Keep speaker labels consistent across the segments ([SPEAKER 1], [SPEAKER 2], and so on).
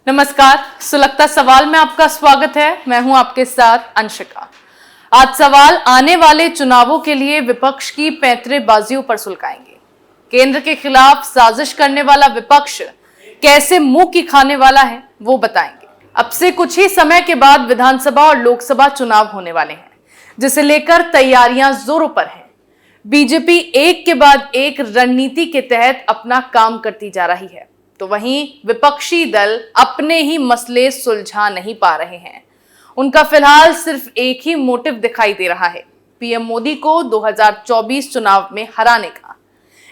[SPEAKER 1] नमस्कार, सुलगता सवाल में आपका स्वागत है। मैं हूं आपके साथ अंशिका। आज सवाल आने वाले चुनावों के लिए विपक्ष की पैंतरेबाजियों पर सुलगाएंगे। केंद्र के खिलाफ साजिश करने वाला विपक्ष कैसे मुंह की खाने वाला है वो बताएंगे। अब से कुछ ही समय के बाद विधानसभा और लोकसभा चुनाव होने वाले हैं, जिसे लेकर तैयारियां जोरों पर हैं। बीजेपी एक के बाद एक रणनीति के तहत अपना काम करती जा रही है, तो वहीं विपक्षी दल अपने ही मसले सुलझा नहीं पा रहे हैं। उनका फिलहाल सिर्फ एक ही मोटिव दिखाई दे रहा है, पीएम मोदी को 2024 चुनाव में हराने का।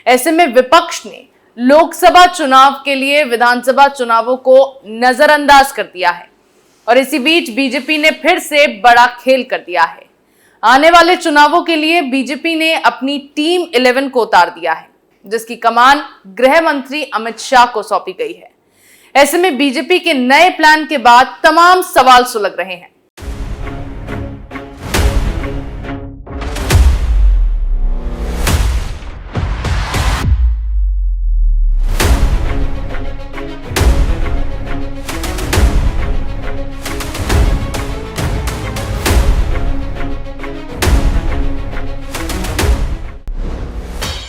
[SPEAKER 1] ऐसे में विपक्ष ने लोकसभा चुनाव के लिए विधानसभा चुनावों को नजरअंदाज कर दिया है और इसी बीच बीजेपी ने फिर से बड़ा खेल कर दिया है। आने वाले चुनावों के लिए बीजेपी ने अपनी टीम 11 को उतार दिया है, जिसकी कमान गृह मंत्री अमित शाह को सौंपी गई है। ऐसे में बीजेपी के नए प्लान के बाद तमाम सवाल सुलग रहे हैं।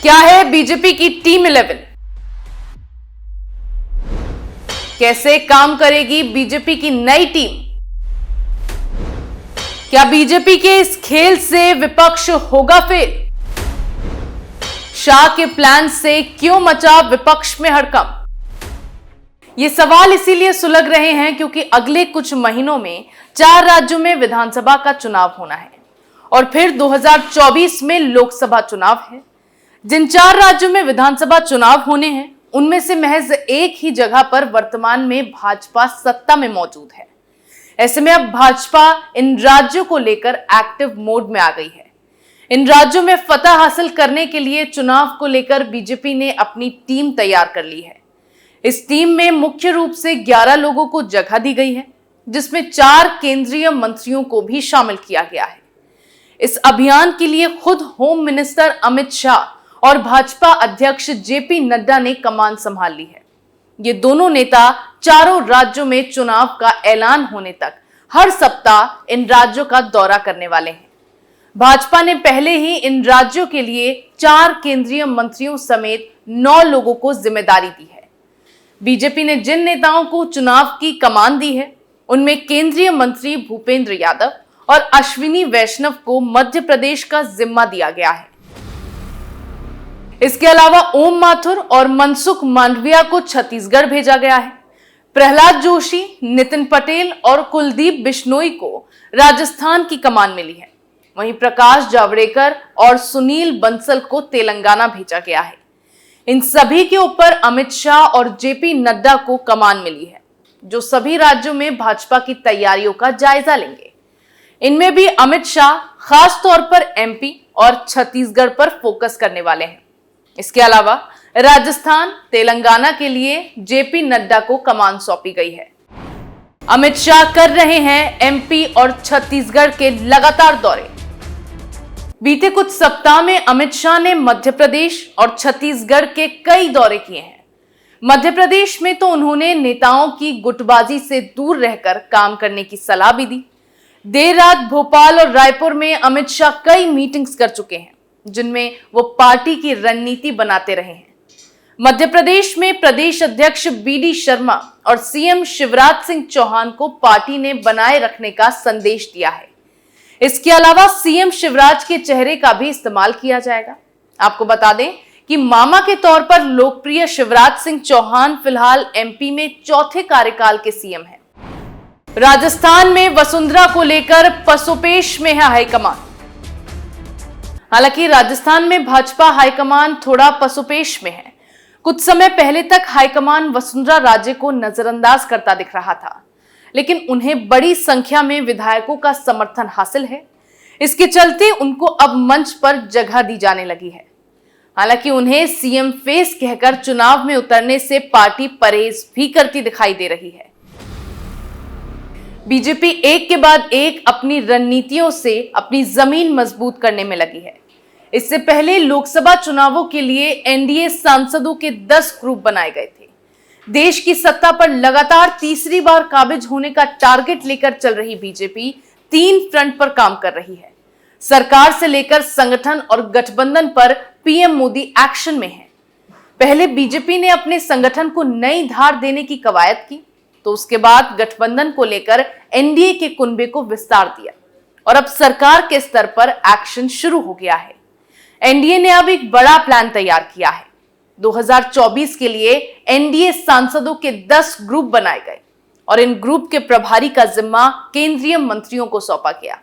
[SPEAKER 1] क्या है बीजेपी की टीम 11? कैसे काम करेगी बीजेपी की नई टीम? क्या बीजेपी के इस खेल से विपक्ष होगा फेल? शाह के प्लान से क्यों मचा विपक्ष में हड़कंप? ये सवाल इसीलिए सुलग रहे हैं क्योंकि अगले कुछ महीनों में 4 राज्यों में विधानसभा का चुनाव होना है और फिर 2024 में लोकसभा चुनाव है। जिन 4 राज्यों में विधानसभा चुनाव होने हैं, उनमें से महज एक ही जगह पर वर्तमान में भाजपा सत्ता में मौजूद है। ऐसे में अब भाजपा इन राज्यों को लेकर एक्टिव मोड में आ गई है। इन राज्यों में फतह हासिल करने के लिए चुनाव को लेकर बीजेपी ने अपनी टीम तैयार कर ली है। इस टीम में मुख्य रूप से 11 लोगों को जगह दी गई है, जिसमें 4 केंद्रीय मंत्रियों को भी शामिल किया गया है। इस अभियान के लिए खुद होम मिनिस्टर अमित शाह और भाजपा अध्यक्ष जेपी नड्डा ने कमान संभाल ली है। ये दोनों नेता चारों राज्यों में चुनाव का ऐलान होने तक हर सप्ताह इन राज्यों का दौरा करने वाले हैं। भाजपा ने पहले ही इन राज्यों के लिए 4 केंद्रीय मंत्रियों समेत 9 लोगों को जिम्मेदारी दी है। बीजेपी ने जिन नेताओं को चुनाव की कमान दी है, उनमें केंद्रीय मंत्री भूपेंद्र यादव और अश्विनी वैष्णव को मध्य प्रदेश का जिम्मा दिया गया है। इसके अलावा ओम माथुर और मनसुख मांडविया को छत्तीसगढ़ भेजा गया है। प्रहलाद जोशी, नितिन पटेल और कुलदीप बिश्नोई को राजस्थान की कमान मिली है। वहीं प्रकाश जावड़ेकर और सुनील बंसल को तेलंगाना भेजा गया है। इन सभी के ऊपर अमित शाह और जेपी नड्डा को कमान मिली है, जो सभी राज्यों में भाजपा की तैयारियों का जायजा लेंगे। इनमें भी अमित शाह खास तौर पर एमपी और छत्तीसगढ़ पर फोकस करने वाले हैं। इसके अलावा राजस्थान, तेलंगाना के लिए जेपी नड्डा को कमान सौंपी गई है। अमित शाह कर रहे हैं एमपी और छत्तीसगढ़ के लगातार दौरे। बीते कुछ सप्ताह में अमित शाह ने मध्य प्रदेश और छत्तीसगढ़ के कई दौरे किए हैं। मध्य प्रदेश में तो उन्होंने नेताओं की गुटबाजी से दूर रहकर काम करने की सलाह भी दी। देर रात भोपाल और रायपुर में अमित शाह कई मीटिंग्स कर चुके हैं, जिनमें वो पार्टी की रणनीति बनाते रहे हैं। मध्य प्रदेश में प्रदेश अध्यक्ष बीडी शर्मा और सीएम शिवराज सिंह चौहान को पार्टी ने बनाए रखने का संदेश दिया है। इसके अलावा सीएम शिवराज के चेहरे का भी इस्तेमाल किया जाएगा। आपको बता दें कि मामा के तौर पर लोकप्रिय शिवराज सिंह चौहान फिलहाल एमपी में 4थे कार्यकाल के सीएम हैं। राजस्थान में वसुंधरा को लेकर पसोपेश में है हाईकमान। हालांकि राजस्थान में भाजपा हाईकमान थोड़ा पसोपेश में है। कुछ समय पहले तक हाईकमान वसुंधरा राजे को नजरअंदाज करता दिख रहा था, लेकिन उन्हें बड़ी संख्या में विधायकों का समर्थन हासिल है। इसके चलते उनको अब मंच पर जगह दी जाने लगी है। हालांकि उन्हें सीएम फेस कहकर चुनाव में उतरने से पार्टी परहेज भी करती दिखाई दे रही है। बीजेपी एक के बाद एक अपनी रणनीतियों से अपनी जमीन मजबूत करने में लगी है। इससे पहले लोकसभा चुनावों के लिए एनडीए सांसदों के 10 ग्रुप बनाए गए थे, देश की सत्ता पर लगातार तीसरी बार काबिज होने का टारगेट लेकर चल रही बीजेपी 3 फ्रंट पर काम कर रही है। सरकार से लेकर संगठन और गठबंधन पर पीएम मोदी एक्शन में है। पहले बीजेपी ने अपने संगठन को नई धार देने की कवायद की, तो उसके बाद गठबंधन को लेकर एनडीए के कुनबे को विस्तार दिया और अब सरकार के स्तर पर एक्शन शुरू हो गया है। एनडीए ने अब एक बड़ा प्लान तैयार किया है। 2024 के लिए एनडीए सांसदों के 10 ग्रुप बनाए गए और इन ग्रुप के प्रभारी का जिम्मा केंद्रीय मंत्रियों को सौंपा गया।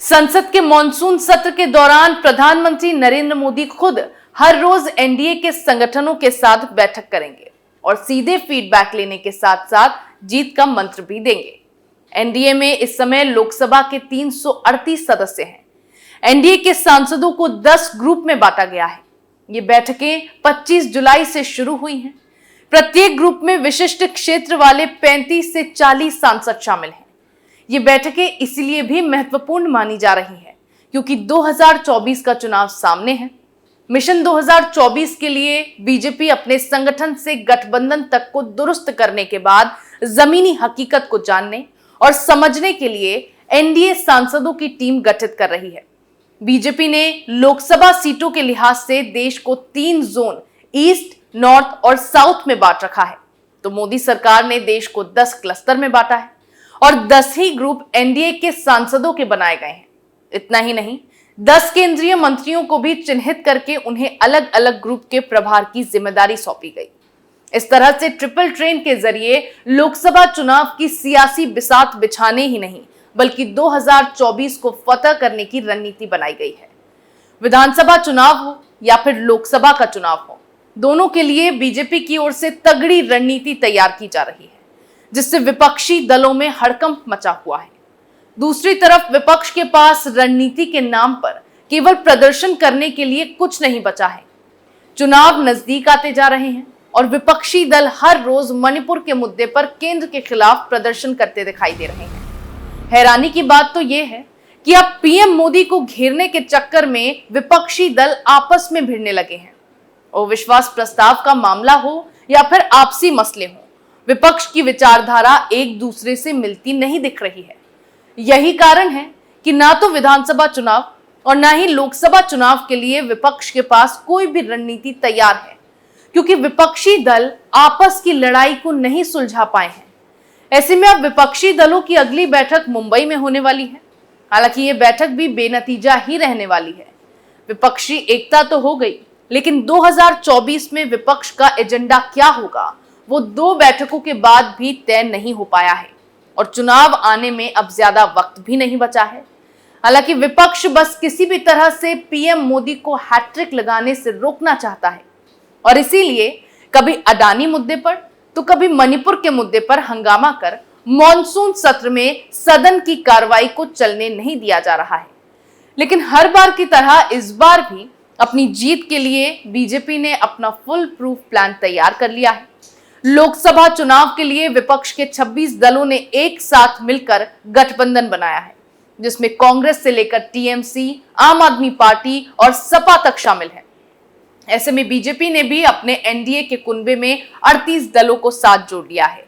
[SPEAKER 1] संसद के मॉनसून सत्र के दौरान प्रधानमंत्री नरेंद्र मोदी खुद हर रोज एनडीए के संगठनों के साथ बैठक करेंगे और सीधे फीडबैक लेने के साथ साथ जीत का मंत्र भी देंगे। एनडीए में इस समय लोकसभा के 338 सदस्य हैं। एनडीए के सांसदों को 10 ग्रुप में बांटा गया है। ये बैठकें 25 जुलाई से शुरू हुई हैं। प्रत्येक ग्रुप में विशिष्ट क्षेत्र वाले 35 से 40 सांसद शामिल हैं। ये बैठकें इसलिए भी महत्वपूर्ण मानी जा रही हैं क्योंकि 2024 का चुनाव सामने है। मिशन 2024 के लिए बीजेपी अपने संगठन से गठबंधन तक को दुरुस्त करने के बाद जमीनी हकीकत को जानने और समझने के लिए एनडीए सांसदों की टीम गठित कर रही है। बीजेपी ने लोकसभा सीटों के लिहाज से देश को 3 जोन ईस्ट, नॉर्थ और साउथ में बांट रखा है, तो मोदी सरकार ने देश को 10 क्लस्टर में बांटा है और 10 ही ग्रुप एनडीए के सांसदों के बनाए गए हैं। इतना ही नहीं, 10 केंद्रीय मंत्रियों को भी चिन्हित करके उन्हें अलग अलग ग्रुप के प्रभार की जिम्मेदारी सौंपी गई। इस तरह से ट्रिपल ट्रेन के जरिए लोकसभा चुनाव की सियासी बिसात बिछाने ही नहीं बल्कि 2024 को फतह करने की रणनीति बनाई गई है। विधानसभा चुनाव हो या फिर लोकसभा का चुनाव हो, दोनों के लिए बीजेपी की ओर से तगड़ी रणनीति तैयार की जा रही है, जिससे विपक्षी दलों में हड़कंप मचा हुआ है। दूसरी तरफ विपक्ष के पास रणनीति के नाम पर केवल प्रदर्शन करने के लिए कुछ नहीं बचा है। चुनाव नजदीक आते जा रहे हैं और विपक्षी दल हर रोज मणिपुर के मुद्दे पर केंद्र के खिलाफ प्रदर्शन करते दिखाई दे रहे हैं। हैरानी की बात तो यह है कि अब पीएम मोदी को घेरने के चक्कर में विपक्षी दल आपस में भिड़ने लगे हैं। और विश्वास प्रस्ताव का मामला हो या फिर आपसी मसले हो, विपक्ष की विचारधारा एक दूसरे से मिलती नहीं दिख रही है। यही कारण है कि ना तो विधानसभा चुनाव और ना ही लोकसभा चुनाव के लिए विपक्ष के पास कोई भी रणनीति तैयार है, क्योंकि विपक्षी दल आपस की लड़ाई को नहीं सुलझा पाए हैं। ऐसे में अब विपक्षी दलों की अगली बैठक मुंबई में होने वाली है। हालांकि ये बैठक भी बेनतीजा ही रहने वाली है। विपक्षी एकता तो हो गई, लेकिन 2024 में विपक्ष का एजेंडा क्या होगा वो 2 बैठकों के बाद भी तय नहीं हो पाया है और चुनाव आने में अब ज्यादा वक्त भी नहीं बचा है। हालांकि विपक्ष बस किसी भी तरह से पीएम मोदी को हैट्रिक लगाने से रोकना चाहता है और इसीलिए कभी अडानी मुद्दे पर तो कभी मणिपुर के मुद्दे पर हंगामा कर मॉनसून सत्र में सदन की कार्रवाई को चलने नहीं दिया जा रहा है। लेकिन हर बार की तरह इस बार भी अपनी जीत के लिए बीजेपी ने अपना फुल प्रूफ प्लान तैयार कर लिया है। लोकसभा चुनाव के लिए विपक्ष के 26 दलों ने एक साथ मिलकर गठबंधन बनाया है, जिसमें कांग्रेस से लेकर टीएमसी, आम आदमी पार्टी और सपा तक शामिल है। ऐसे में बीजेपी ने भी अपने एनडीए के कुनबे में 38 दलों को साथ जोड़ लिया है,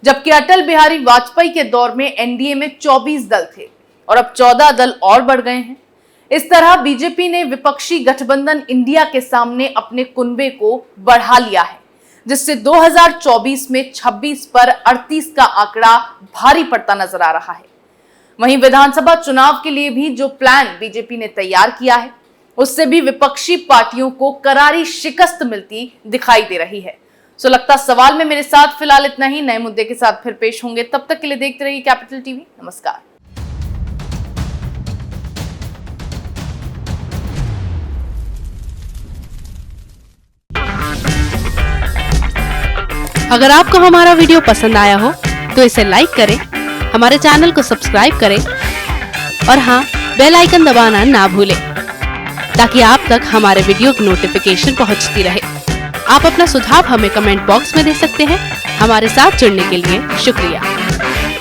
[SPEAKER 1] जबकि अटल बिहारी वाजपेयी के दौर में एनडीए में 24 दल थे और अब 14 दल और बढ़ गए हैं। इस तरह बीजेपी ने विपक्षी गठबंधन इंडिया के सामने अपने कुनबे को बढ़ा लिया है, जिससे 2024 में 26 पर 38 का आंकड़ा भारी पड़ता नजर आ रहा है। वहीं विधानसभा चुनाव के लिए भी जो प्लान बीजेपी ने तैयार किया है, उससे भी विपक्षी पार्टियों को करारी शिकस्त मिलती दिखाई दे रही है। सो लगता सवाल में मेरे साथ फिलहाल इतना ही। नए मुद्दे के साथ फिर पेश होंगे, तब तक के लिए देखते रहिए कैपिटल टीवी। नमस्कार।
[SPEAKER 2] अगर आपको हमारा वीडियो पसंद आया हो तो इसे लाइक करें, हमारे चैनल को सब्सक्राइब करें और हाँ, बेल आइकन दबाना ना भूलें ताकि आप तक हमारे वीडियो की नोटिफिकेशन पहुंचती रहे। आप अपना सुझाव हमें कमेंट बॉक्स में दे सकते हैं। हमारे साथ जुड़ने के लिए शुक्रिया।